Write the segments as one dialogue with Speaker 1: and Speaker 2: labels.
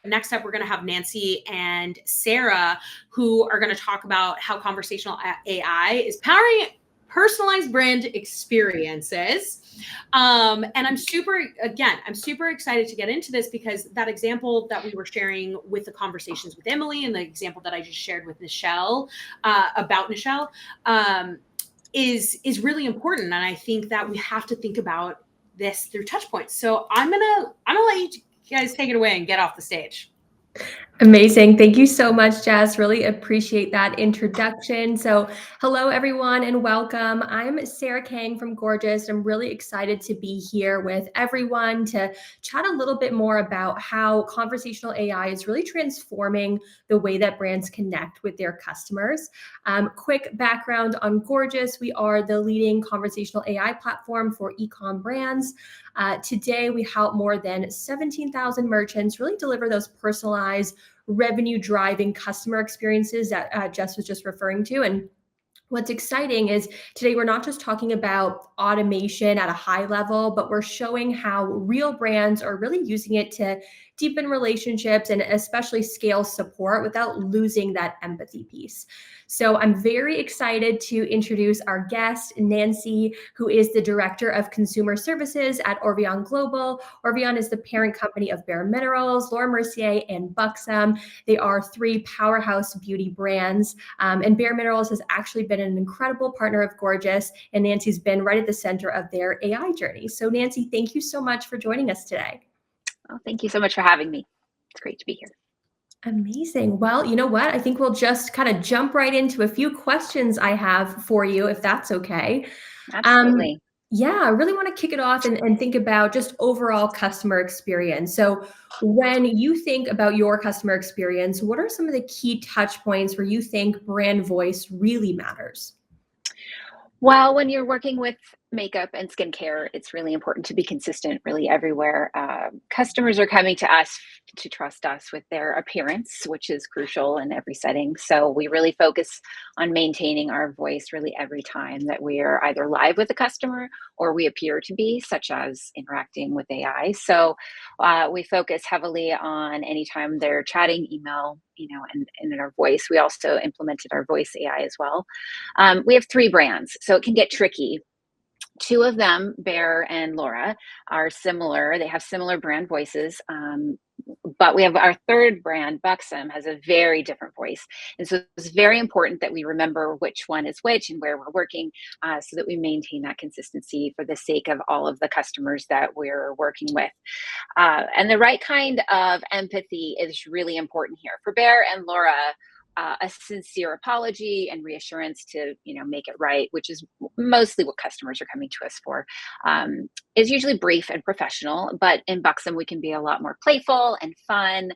Speaker 1: next up, we're going to have Nancy and Sarah, who are going to talk about how conversational AI is powering personalized brand experiences. And I'm super excited to get into this because that example that we were sharing with the conversations with Emily and the example that I just shared with Nichelle about Nichelle is really important. And I think that we have to think about this through touch points. So I'm gonna let you guys take it away and get off the stage.
Speaker 2: Amazing. Thank you so much, Jess. Really appreciate that introduction. So hello, everyone, and welcome. I'm Sarah Kang from Gorgeous. I'm really excited to be here with everyone to chat a little bit more about how conversational AI is really transforming the way that brands connect with their customers. Quick background on Gorgeous. We are the leading conversational AI platform for e-com brands. Today, we help more than 17,000 merchants really deliver those personalized revenue-driving customer experiences that Jess was just referring to. And what's exciting is today we're not just talking about automation at a high level, but we're showing how real brands are really using it to deepen relationships and especially scale support without losing that empathy piece. So I'm very excited to introduce our guest, Nancy, who is the Director of Consumer Services at Orveon Global. Orveon is the parent company of Bare Minerals, Laura Mercier, and Buxom. They are three powerhouse beauty brands. And Bare Minerals has actually been an incredible partner of Gorgeous, and Nancy's been right at the center of their AI journey. So Nancy, thank you so much for joining us today.
Speaker 3: Oh, thank you so much for having me. It's great to be here.
Speaker 2: Amazing. Well, you know what? I think we'll just kind of jump right into a few questions I have for you, if that's okay.
Speaker 3: Absolutely.
Speaker 2: Yeah, I really want to kick it off and think about just overall customer experience. So when you think about your customer experience, what are some of the key touch points where you think brand voice really matters?
Speaker 3: Well, when you're working with makeup and skincare, it's really important to be consistent really everywhere. Customers are coming to us to trust us with their appearance, which is crucial in every setting. So we really focus on maintaining our voice really every time that we are either live with a customer or we appear to be, such as interacting with AI. So we focus heavily on anytime they're chatting, email, and in our voice. We also implemented our voice AI as well. We have three brands, so it can get tricky. Two of them, Bear and Laura, are similar. They have similar brand voices. But we have our third brand, Buxom, has a very different voice. And so it's very important that we remember which one is which and where we're working so that we maintain that consistency for the sake of all of the customers that we're working with. And the right kind of empathy is really important here. For Bear and Laura, a sincere apology and reassurance to make it right, which is mostly what customers are coming to us for, is usually brief and professional. But in Buxom, we can be a lot more playful and fun.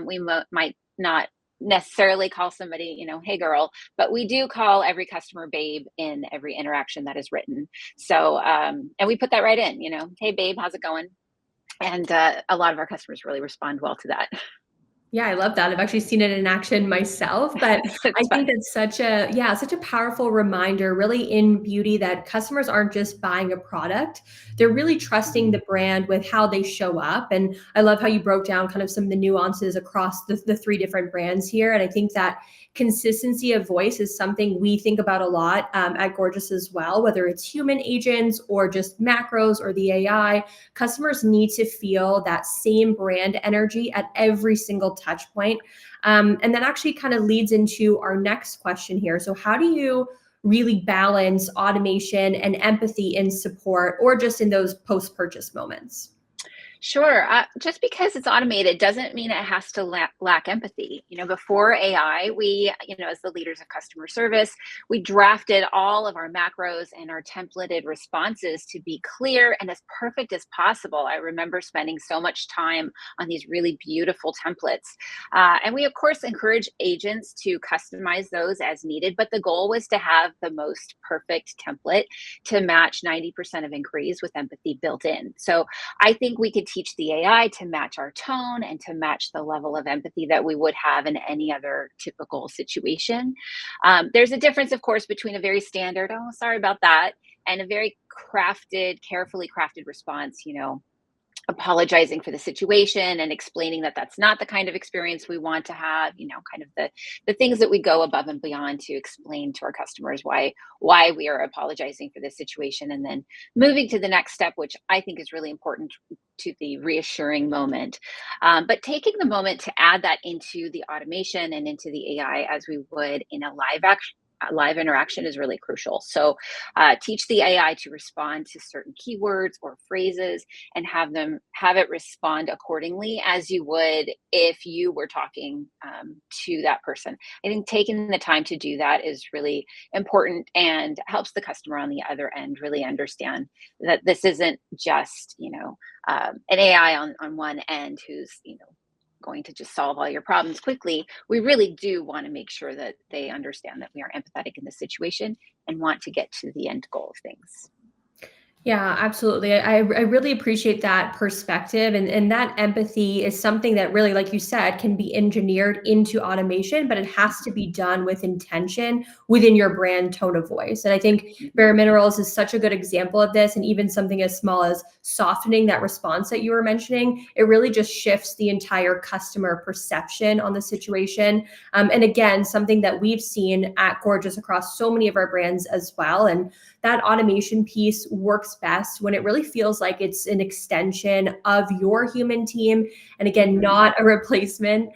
Speaker 3: We might not necessarily call somebody, hey girl, but we do call every customer babe in every interaction that is written. So, and we put that right in, hey babe, how's it going? And a lot of our customers really respond well to that.
Speaker 2: Yeah, I love that. I've actually seen it in action myself, but I think it's such a powerful reminder really in beauty that customers aren't just buying a product. They're really trusting the brand with how they show up. And I love how you broke down kind of some of the nuances across the three different brands here. And I think that consistency of voice is something we think about a lot at Gorgeous as well, whether it's human agents or just macros or the AI. Customers need to feel that same brand energy at every single touch point. And that actually kind of leads into our next question here. So how do you really balance automation and empathy in support or just in those post-purchase moments?
Speaker 3: Sure. Just because it's automated doesn't mean it has to lack empathy. Before AI, we, as the leaders of customer service, we drafted all of our macros and our templated responses to be clear and as perfect as possible. I remember spending so much time on these really beautiful templates. And we, of course, encourage agents to customize those as needed, but the goal was to have the most perfect template to match 90% of inquiries with empathy built in. So I think we could teach the AI to match our tone and to match the level of empathy that we would have in any other typical situation. There's a difference, of course, between a very standard, oh, sorry about that, and a very crafted, carefully crafted response, apologizing for the situation and explaining that that's not the kind of experience we want to have, kind of the things that we go above and beyond to explain to our customers why we are apologizing for this situation, and then moving to the next step, which I think is really important, to the reassuring moment. But taking the moment to add that into the automation and into the AI as we would in a live interaction is really crucial. So teach the AI to respond to certain keywords or phrases and have it respond accordingly as you would if you were talking to that person. I think taking the time to do that is really important and helps the customer on the other end really understand that this isn't just an AI on one end who's going to just solve all your problems quickly. We really do want to make sure that they understand that we are empathetic in this situation and want to get to the end goal of things.
Speaker 2: Yeah, absolutely. I really appreciate that perspective. And that empathy is something that really, like you said, can be engineered into automation, but it has to be done with intention within your brand tone of voice. And I think Bare Minerals is such a good example of this. And even something as small as softening that response that you were mentioning, it really just shifts the entire customer perception on the situation. And again, something that we've seen at Gorgeous across so many of our brands as well. And that automation piece works best when it really feels like it's an extension of your human team. And again, not a replacement,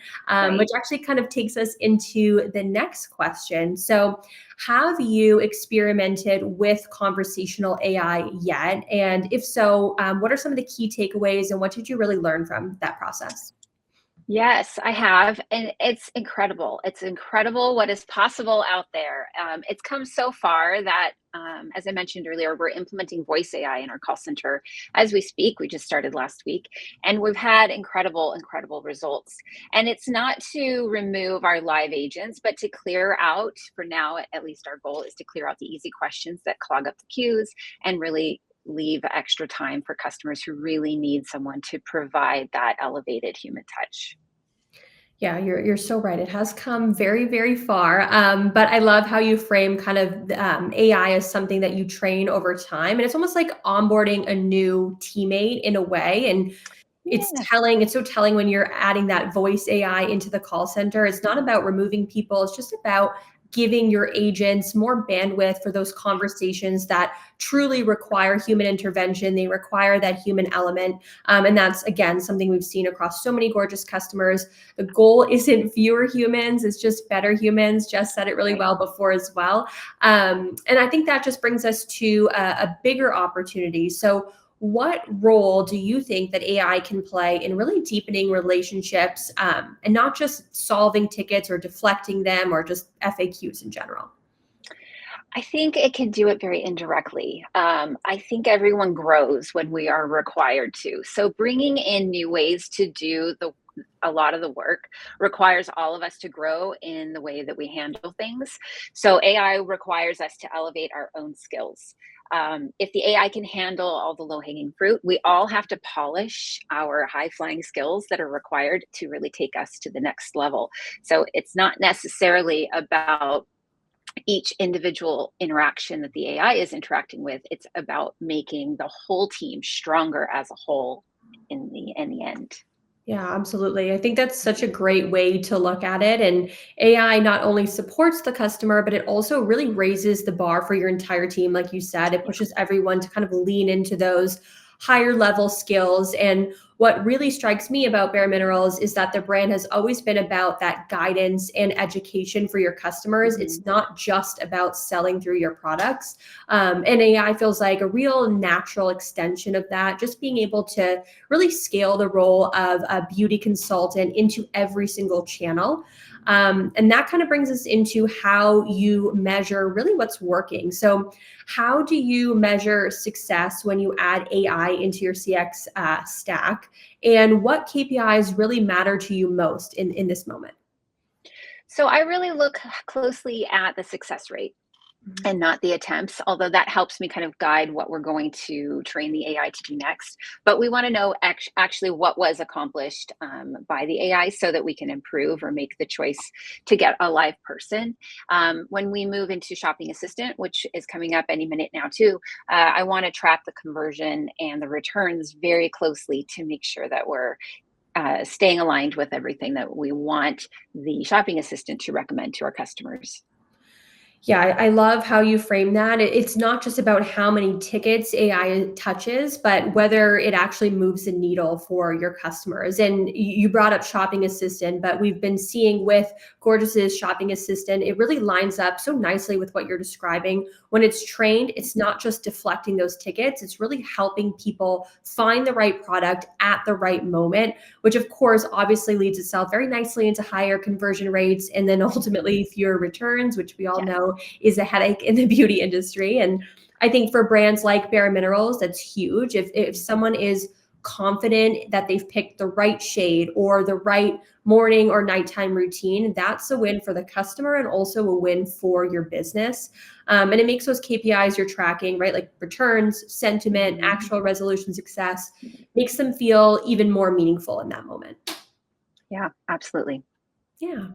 Speaker 2: which actually kind of takes us into the next question. So have you experimented with conversational AI yet? And if so, what are some of the key takeaways and what did you really learn from that process?
Speaker 3: Yes, I have. And it's incredible. It's incredible what is possible out there. It's come so far that, as I mentioned earlier, we're implementing voice AI in our call center as we speak. We just started last week, and we've had incredible, incredible results. And it's not to remove our live agents, but to clear out, for now, at least our goal is to clear out the easy questions that clog up the queues and really leave extra time for customers who really need someone to provide that elevated human touch.
Speaker 2: Yeah, you're so right. It has come very, very far. But I love how you frame kind of AI as something that you train over time, and it's almost like onboarding a new teammate in a way. And it's
Speaker 3: Yes.
Speaker 2: telling. It's so telling when you're adding that voice AI into the call center. It's not about removing people. It's just about giving your agents more bandwidth for those conversations that truly require human intervention. They require that human element. And that's, again, something we've seen across so many Gorgeous customers. The goal isn't fewer humans, it's just better humans. Jess said it really well before as well. And I think that just brings us to a bigger opportunity. So what role do you think that AI can play in really deepening relationships, and not just solving tickets or deflecting them or just FAQs in general?
Speaker 3: I think it can do it very indirectly. I think everyone grows when we are required to. So bringing in new ways to do a lot of the work requires all of us to grow in the way that we handle things. So AI requires us to elevate our own skills. If the AI can handle all the low hanging fruit, we all have to polish our high flying skills that are required to really take us to the next level. So it's not necessarily about each individual interaction that the AI is interacting with. It's about making the whole team stronger as a whole in the end.
Speaker 2: Yeah, absolutely. I think that's such a great way to look at it. And AI not only supports the customer, but it also really raises the bar for your entire team. Like you said, it pushes everyone to kind of lean into those higher level skills. And what really strikes me about Bare Minerals is that the brand has always been about that guidance and education for your customers. It's not just about selling through your products. And AI feels like a real natural extension of that, just being able to really scale the role of a beauty consultant into every single channel. And that kind of brings us into how you measure really what's working. So how do you measure success when you add AI into your CX stack? And what KPIs really matter to you most in this moment?
Speaker 3: So I really look closely at the success rate. and not the attempts, although that helps me kind of guide what we're going to train the AI to do next. But we want to know actually what was accomplished by the AI so that we can improve or make the choice to get a live person. When we move into Shopping Assistant, which is coming up any minute now too, I want to track the conversion and the returns very closely to make sure that we're staying aligned with everything that we want the Shopping Assistant to recommend to our customers.
Speaker 2: Yeah, I love how you frame that. It's not just about how many tickets AI touches, but whether it actually moves the needle for your customers. And you brought up Shopping Assistant, but we've been seeing with Gorgeous's Shopping Assistant, it really lines up so nicely with what you're describing. When it's trained, it's not just deflecting those tickets, it's really helping people find the right product at the right moment, which of course obviously leads itself very nicely into higher conversion rates and then ultimately fewer returns, which we all know is a headache in the beauty industry. And I think for brands like Bare Minerals, that's huge. If someone is confident that they've picked the right shade or the right morning or nighttime routine, that's a win for the customer and also a win for your business. And it makes those KPIs you're tracking, right? Like returns, sentiment, actual resolution success, makes them feel even more meaningful in that moment.
Speaker 3: Yeah, absolutely.
Speaker 2: Yeah.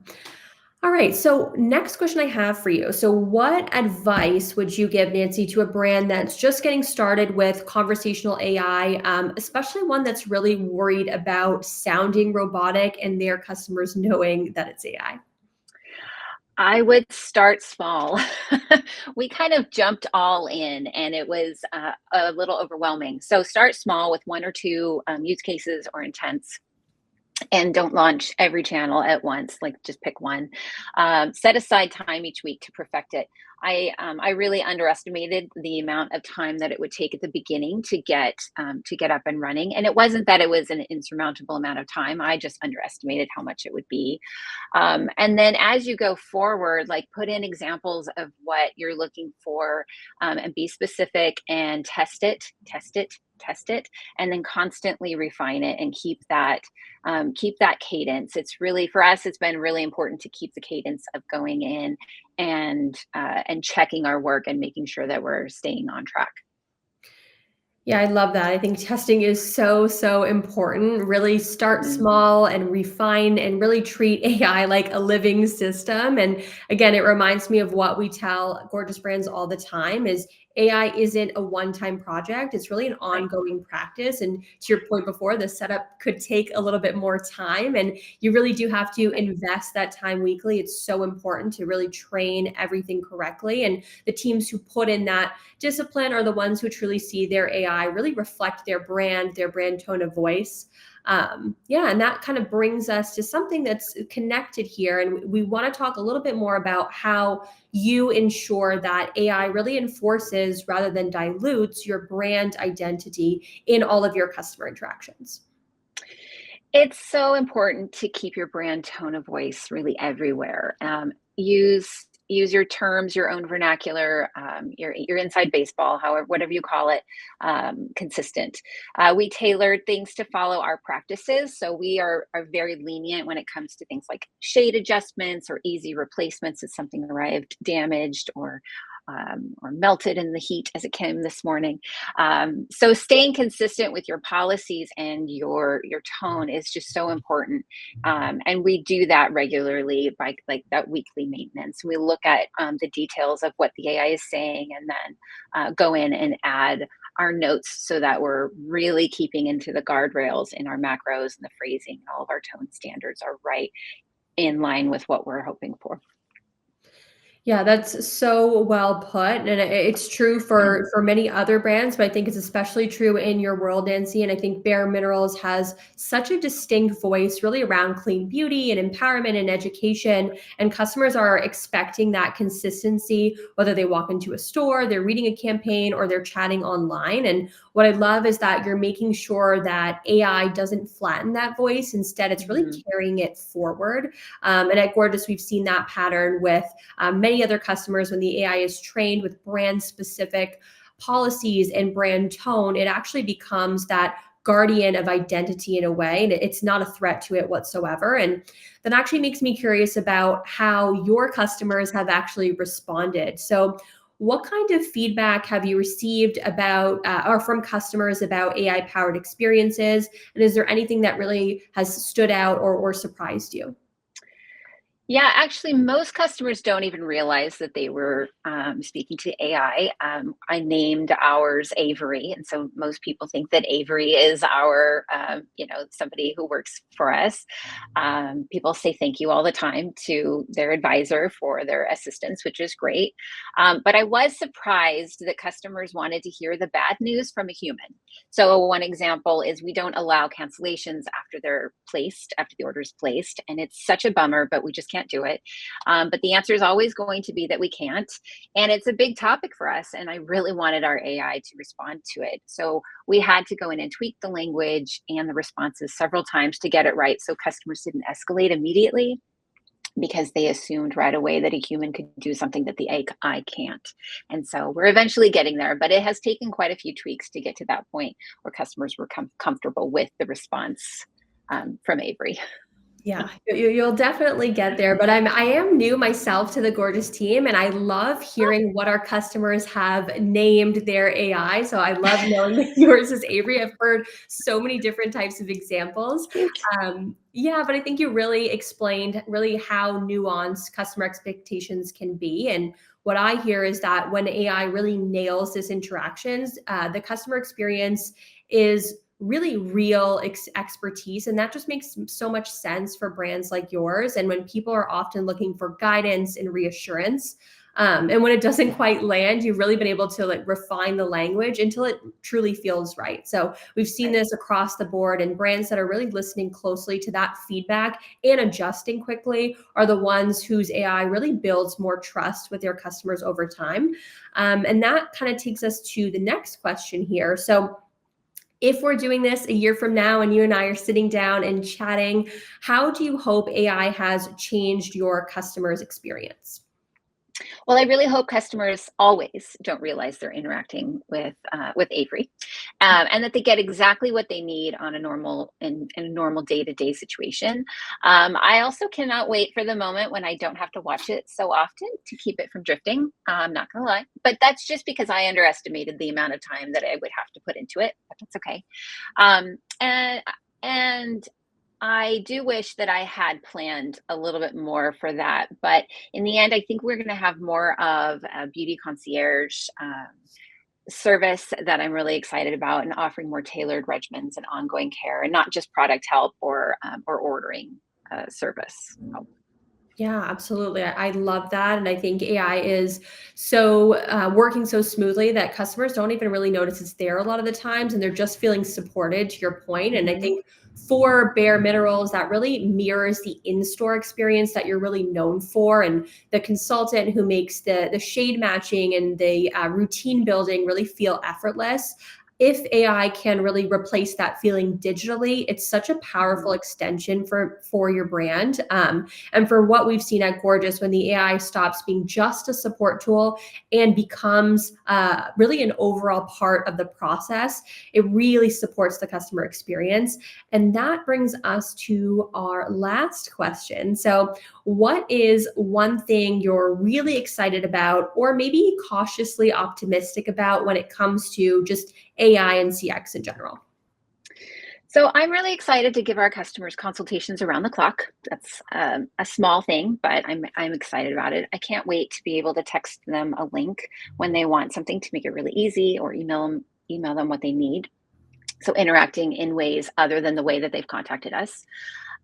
Speaker 2: All right. So next question I have for you. So what advice would you give, Nancy, to a brand that's just getting started with conversational AI, especially one that's really worried about sounding robotic and their customers knowing that it's AI?
Speaker 3: I would start small. We kind of jumped all in and it was a little overwhelming. So start small with one or two use cases or intents, and don't launch every channel at once. Like just pick one. Set aside time each week to perfect it. I really underestimated the amount of time that it would take at the beginning to get up and running, and it wasn't that it was an insurmountable amount of time. I just underestimated how much it would be. And then as you go forward, like put in examples of what you're looking for, and be specific and test it, and then constantly refine it and keep that cadence. It's really, for us, it's been really important to keep the cadence of going in and checking our work and making sure that we're staying on track.
Speaker 2: Yeah, I love that. I think testing is so, so important. Really start
Speaker 3: Mhm.
Speaker 2: small and refine and really treat AI like a living system. And again, it reminds me of what we tell Gorgeous brands all the time is AI isn't a one-time project. It's really an
Speaker 3: Right.
Speaker 2: ongoing practice. And to your point before, the setup could take a little bit more time. And you really do have to invest that time weekly. It's so important to really train everything correctly. And the teams who put in that discipline are the ones who truly see their AI really reflect their brand tone of voice. Yeah, and that kind of brings us to something that's connected here. And we want to talk a little bit more about how you ensure that AI really enforces rather than dilutes your brand identity in all of your customer interactions.
Speaker 3: It's so important to keep your brand tone of voice really everywhere. Use your terms, your own vernacular, your inside baseball, however, whatever you call it, consistent. We tailored things to follow our practices, so we are very lenient when it comes to things like shade adjustments or easy replacements if something arrived damaged or melted in the heat as it came this morning. So staying consistent with your policies and your tone is just so important. And we do that regularly by like that weekly maintenance. We look at the details of what the AI is saying and then go in and add our notes so that we're really keeping into the guardrails in our macros and the phrasing. All of our tone standards are right in line with what we're hoping for.
Speaker 2: Yeah, that's so well put, and it's true for many other brands, but I think it's especially true in your world, Nancy. And I think Bare Minerals has such a distinct voice, really around clean beauty and empowerment and education. And customers are expecting that consistency, whether they walk into a store, they're reading a campaign, or they're chatting online. And what I love is that you're making sure that AI doesn't flatten that voice. Instead, it's really
Speaker 3: Mhm.
Speaker 2: carrying it forward. And at Gorgeous, we've seen that pattern with many other customers. When the AI is trained with brand specific policies and brand tone, it actually becomes that guardian of identity in a way, and it's not a threat to it whatsoever. And that actually makes me curious about how your customers have actually responded. So what kind of feedback have you received about or from customers about AI powered experiences? And is there anything that really has stood out or surprised you?
Speaker 3: Yeah, actually, most customers don't even realize that they were speaking to AI. I named ours Avery, and so most people think that Avery is our, somebody who works for us. People say thank you all the time to their advisor for their assistance, which is great. But I was surprised that customers wanted to hear the bad news from a human. So one example is we don't allow cancellations after they're placed, after the order is placed, and it's such a bummer, but we just can't do it. But the answer is always going to be that we can't. And it's a big topic for us. And I really wanted our AI to respond to it. So we had to go in and tweak the language and the responses several times to get it right. So customers didn't escalate immediately because they assumed right away that a human could do something that the AI can't. And so we're eventually getting there, but it has taken quite a few tweaks to get to that point where customers were comfortable with the response from Avery.
Speaker 2: Yeah, you'll definitely get there. But I am new myself to the Gorgeous team, and I love hearing what our customers have named their AI. So I love knowing that yours is Avery. I've heard so many different types of examples.
Speaker 3: Cute.
Speaker 2: Yeah, but I think you really explained really how nuanced customer expectations can be. And what I hear is that when AI really nails this interactions, the customer experience is really real expertise, and that just makes so much sense for brands like yours. And when people are often looking for guidance and reassurance, and when it doesn't quite land, you've really been able to like refine the language until it truly feels right. So we've seen this across the board, and brands that are really listening closely to that feedback and adjusting quickly are the ones whose AI really builds more trust with their customers over time. And that kind of takes us to the next question here. So if we're doing this a year from now and you and I are sitting down and chatting, how do you hope AI has changed your customers' experience?
Speaker 3: Well, I really hope customers always don't realize they're interacting with Avery, and that they get exactly what they need on a normal in a normal day-to-day situation. I also cannot wait for the moment when I don't have to watch it so often to keep it from drifting. I'm not gonna lie, but that's just because I underestimated the amount of time that I would have to put into it. But that's okay. Um, and I do wish that I had planned a little bit more for that, but in the end, I think we're going to have more of a beauty concierge service that I'm really excited about, and offering more tailored regimens and ongoing care, and not just product help or ordering service help.
Speaker 2: Yeah, absolutely. I love that. And I think AI is so working so smoothly that customers don't even really notice it's there a lot of the times. And they're just feeling supported, to your point. And I
Speaker 3: Mhm.
Speaker 2: think for Bare Minerals, that really mirrors the in-store experience that you're really known for. And the consultant who makes the shade matching and the routine building really feel effortless. If AI can really replace that feeling digitally, it's such a powerful
Speaker 3: Mhm.
Speaker 2: extension for your brand. And for what we've seen at Gorgeous, when the AI stops being just a support tool and becomes really an overall part of the process, it really supports the customer experience. And that brings us to our last question. So, what is one thing you're really excited about, or maybe cautiously optimistic about when it comes to just AI and CX in general?
Speaker 3: So I'm really excited to give our customers consultations around the clock. That's a small thing, but I'm excited about it. I can't wait to be able to text them a link when they want something to make it really easy, or email them what they need. So interacting in ways other than the way that they've contacted us.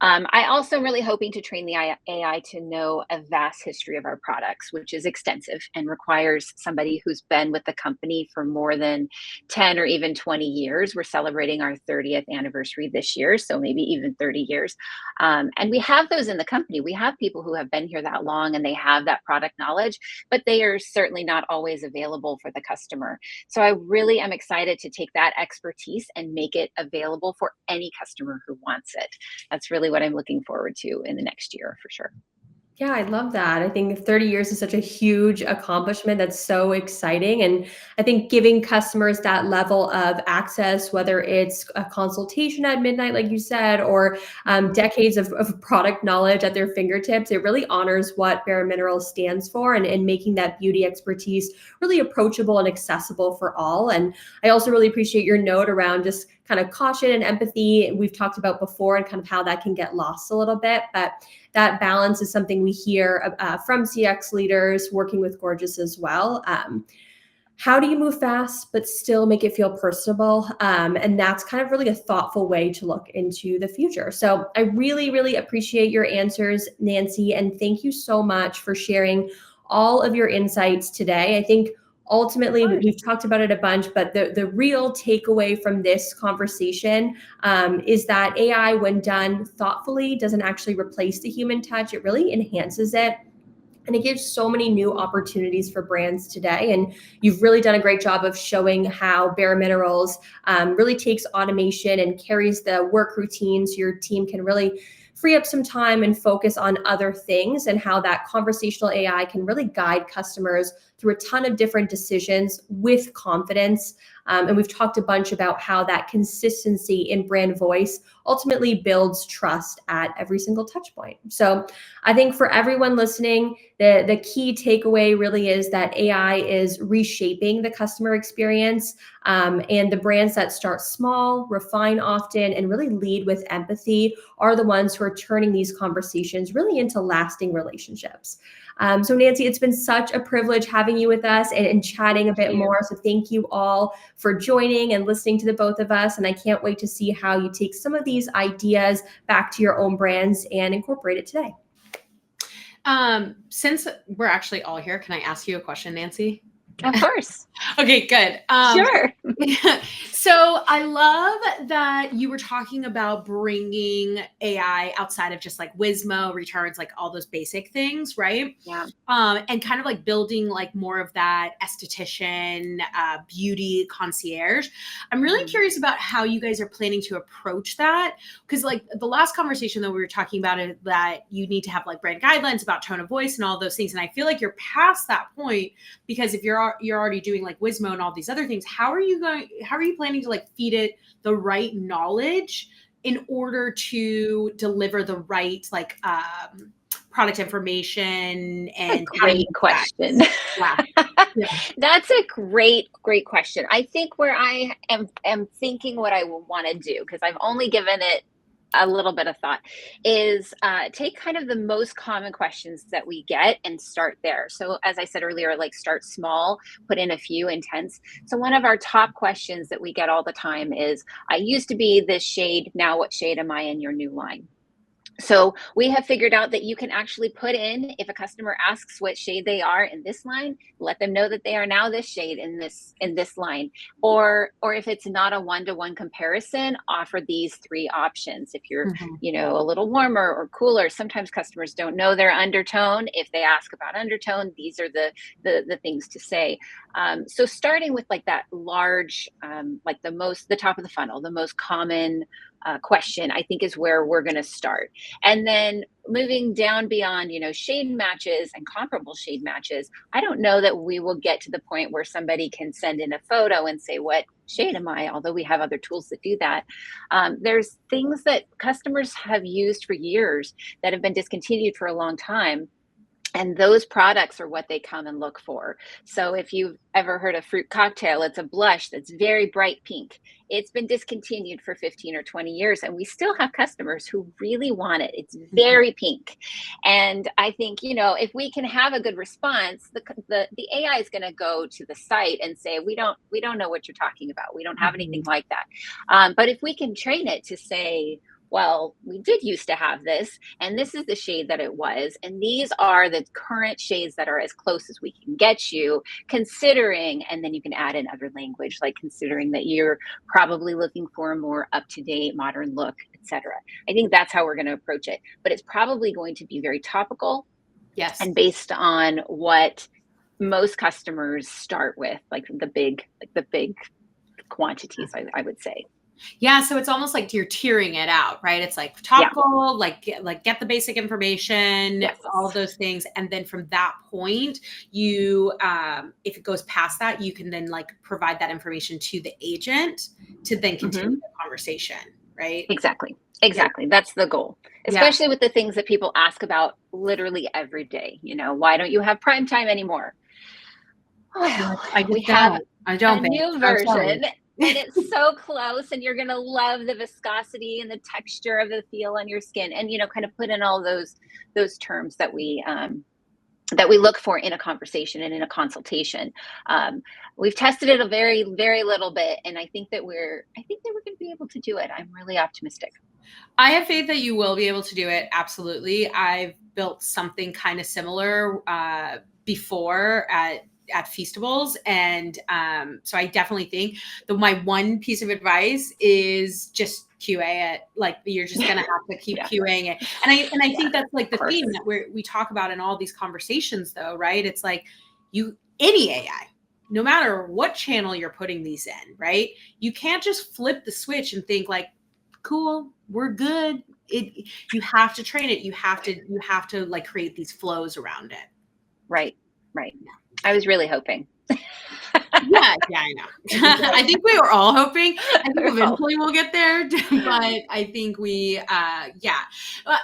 Speaker 3: I also am really hoping to train the AI to know a vast history of our products, which is extensive and requires somebody who's been with the company for more than 10 or even 20 years. We're celebrating our 30th anniversary this year, so maybe even 30 years. And we have those in the company. We have people who have been here that long and they have that product knowledge, but they are certainly not always available for the customer. So I really am excited to take that expertise and make it available for any customer who wants it. That's really what I'm looking forward to in the next year for sure.
Speaker 2: Yeah, I love that. I think 30 years is such a huge accomplishment. That's so exciting. And I think giving customers that level of access, whether it's a consultation at midnight, like you said, or decades of product knowledge at their fingertips, it really honors what Bare Minerals stands for, and making that beauty expertise really approachable and accessible for all. And I also really appreciate your note around just kind of caution and empathy we've talked about before, and kind of how that can get lost a little bit. But that balance is something we hear from CX leaders working with Gorgeous as well. How do you move fast but still make it feel personable? And that's kind of really a thoughtful way to look into the future. So I really, really appreciate your answers, Nancy, and thank you so much for sharing all of your insights today. I think ultimately we've talked about it a bunch, but the real takeaway from this conversation is that AI, when done thoughtfully, doesn't actually replace the human touch. It really enhances it. And it gives so many new opportunities for brands today. And you've really done a great job of showing how Bare Minerals really takes automation and carries the work routines. Your team can really free up some time and focus on other things, and how that conversational AI can really guide customers through a ton of different decisions with confidence. And we've talked a bunch about how that consistency in brand voice ultimately builds trust at every single touch point. So I think for everyone listening, the key takeaway really is that AI is reshaping the customer experience, and the brands that start small, refine often, and really lead with empathy are the ones who are turning these conversations really into lasting relationships. So Nancy, it's been such a privilege having you with us and chatting a bit more. So thank you all for joining and listening to the both of us. And I can't wait to see how you take some of these ideas back to your own brands and incorporate it today.
Speaker 1: Since we're actually all here, can I ask you a question, Nancy?
Speaker 3: Of course.
Speaker 1: Okay, good.
Speaker 3: Sure.
Speaker 1: So I love that you were talking about bringing AI outside of just like Wizmo, returns, like all those basic things, right?
Speaker 3: Yeah.
Speaker 1: And kind of like building like more of that esthetician, beauty concierge. I'm really curious about how you guys are planning to approach that. Because like the last conversation that we were talking about is that you need to have like brand guidelines about tone of voice and all those things. And I feel like you're past that point, because if you're already doing like Wizmo and all these other things, how are you planning to like feed it the right knowledge in order to deliver the right like product information? And
Speaker 3: great question.
Speaker 1: Yeah. Yeah.
Speaker 3: That's a great question. I think where I am thinking what I will want to do, because I've only given it a little bit of thought, is take kind of the most common questions that we get and start there. So as I said earlier, like start small, put in a few intents. So one of our top questions that we get all the time is, I used to be this shade, now what shade am I in your new line? So we have figured out that you can actually put in, if a customer asks what shade they are in this line, let them know that they are now this shade in this line. Or if it's not a one-to-one comparison, offer these three options. If you're, a little warmer or cooler, sometimes customers don't know their undertone. If they ask about undertone, these are the things to say. So starting with like that large, like the top of the funnel, the most common question, I think is where we're going to start. And then moving down beyond, shade matches and comparable shade matches, I don't know that we will get to the point where somebody can send in a photo and say, what shade am I? Although we have other tools that do that. There's things that customers have used for years that have been discontinued for a long time. And those products are what they come and look for. So if you've ever heard of fruit cocktail, it's a blush that's very bright pink. It's been discontinued for 15 or 20 years, and we still have customers who really want it. It's very pink. And I think, if we can have a good response, the AI is going to go to the site and say, we don't know what you're talking about. We don't have anything like that. But if we can train it to say, well, we did used to have this, and this is the shade that it was, and these are the current shades that are as close as we can get you, considering, and then you can add in other language, like considering that you're probably looking for a more up-to-date, modern look, etc. I think that's how we're going to approach it, but it's probably going to be very topical.
Speaker 1: Yes.
Speaker 3: And based on what most customers start with, like the big quantities, I would say.
Speaker 1: Yeah, so it's almost like you're tiering it out, right? It's like topical, get the basic information,
Speaker 3: Yes.
Speaker 1: all of those things, and then from that point, you if it goes past that, you can then like provide that information to the agent to then continue the conversation, right?
Speaker 3: Exactly. That's the goal.
Speaker 1: Yeah.
Speaker 3: Especially with the things that people ask about literally every day. Why don't you have prime time anymore? Well,
Speaker 1: I
Speaker 3: we
Speaker 1: just
Speaker 3: have
Speaker 1: don't. I don't,
Speaker 3: a
Speaker 1: babe.
Speaker 3: new
Speaker 1: I'm sorry.
Speaker 3: version and it's so close, and you're going to love the viscosity and the texture of the feel on your skin, and kind of put in all those terms that we look for in a conversation and in a consultation. We've tested it a very, very little bit, and I think that we're going to be able to do it. I'm really optimistic.
Speaker 1: I have faith that you will be able to do it. Absolutely. I've built something kind of similar before at Feastables. And so I definitely think my one piece of advice is just QA it. Like you're just going to have to keep QAing it. And I think that's like the theme that we talk about in all these conversations though, right? It's like any AI, no matter what channel you're putting these in, right? You can't just flip the switch and think like, cool, we're good. You have to train it. You have to like create these flows around it.
Speaker 3: Right. I was really hoping.
Speaker 1: Yeah, I know. I think we were all hoping. I think eventually we'll get there, but I think I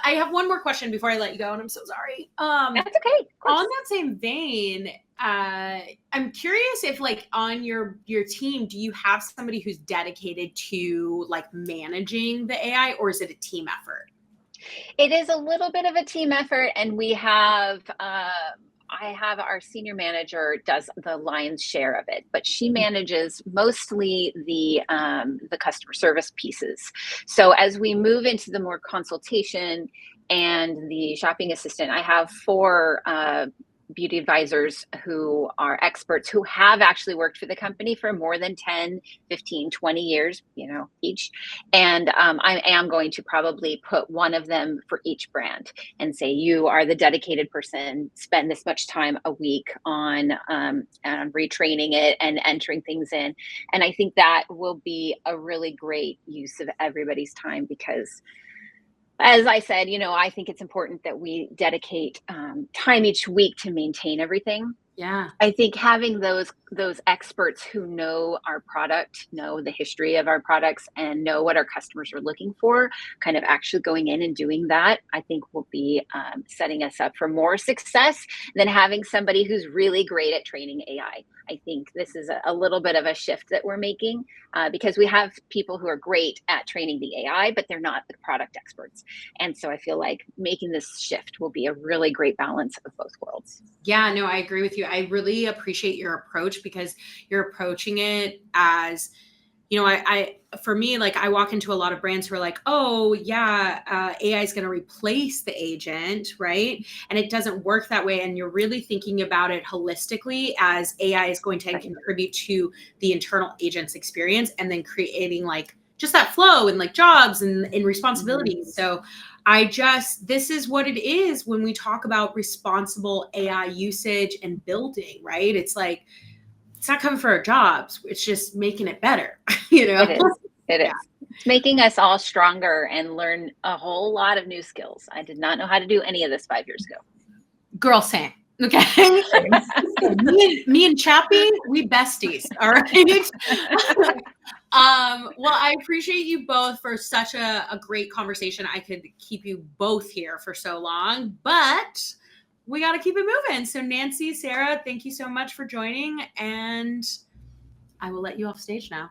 Speaker 1: have one more question before I let you go, and I'm so sorry.
Speaker 3: That's okay.
Speaker 1: On that same vein, I'm curious if like on your team, do you have somebody who's dedicated to like managing the AI, or is it a team effort?
Speaker 3: It is a little bit of a team effort, and we have I have our senior manager does the lion's share of it, but she manages mostly the customer service pieces. So as we move into the more consultation and the shopping assistant, I have 4 beauty advisors who are experts who have actually worked for the company for more than 10, 15, 20 years, each. And I am going to probably put one of them for each brand and say, you are the dedicated person, spend this much time a week on retraining it and entering things in. And I think that will be a really great use of everybody's time because, as I said, I think it's important that we dedicate time each week to maintain everything.
Speaker 1: Yeah.
Speaker 3: I think having those experts who know our product, know the history of our products, and know what our customers are looking for, kind of actually going in and doing that, I think will be setting us up for more success than having somebody who's really great at training AI. I think this is a little bit of a shift that we're making because we have people who are great at training the AI, but they're not the product experts. And so I feel like making this shift will be a really great balance of both worlds.
Speaker 1: Yeah, no, I agree with you. I really appreciate your approach because you're approaching it as, for me, like I walk into a lot of brands who are like, oh yeah, AI is going to replace the agent, right? And it doesn't work that way. And you're really thinking about it holistically as AI is going to contribute to the internal agent's experience and then creating like just that flow and like jobs and responsibilities. So this is what it is when we talk about responsible AI usage and building, right? It's like, it's not coming for our jobs. It's just making it better,
Speaker 3: It is. It's making us all stronger and learn a whole lot of new skills. I did not know how to do any of this 5 years ago.
Speaker 1: Girl, same. Okay. me and Chappie, we besties. All right. Well, I appreciate you both for such a great conversation. I could keep you both here for so long, but we got to keep it moving. So Nancy, Sarah, thank you so much for joining, and I will let you off stage now.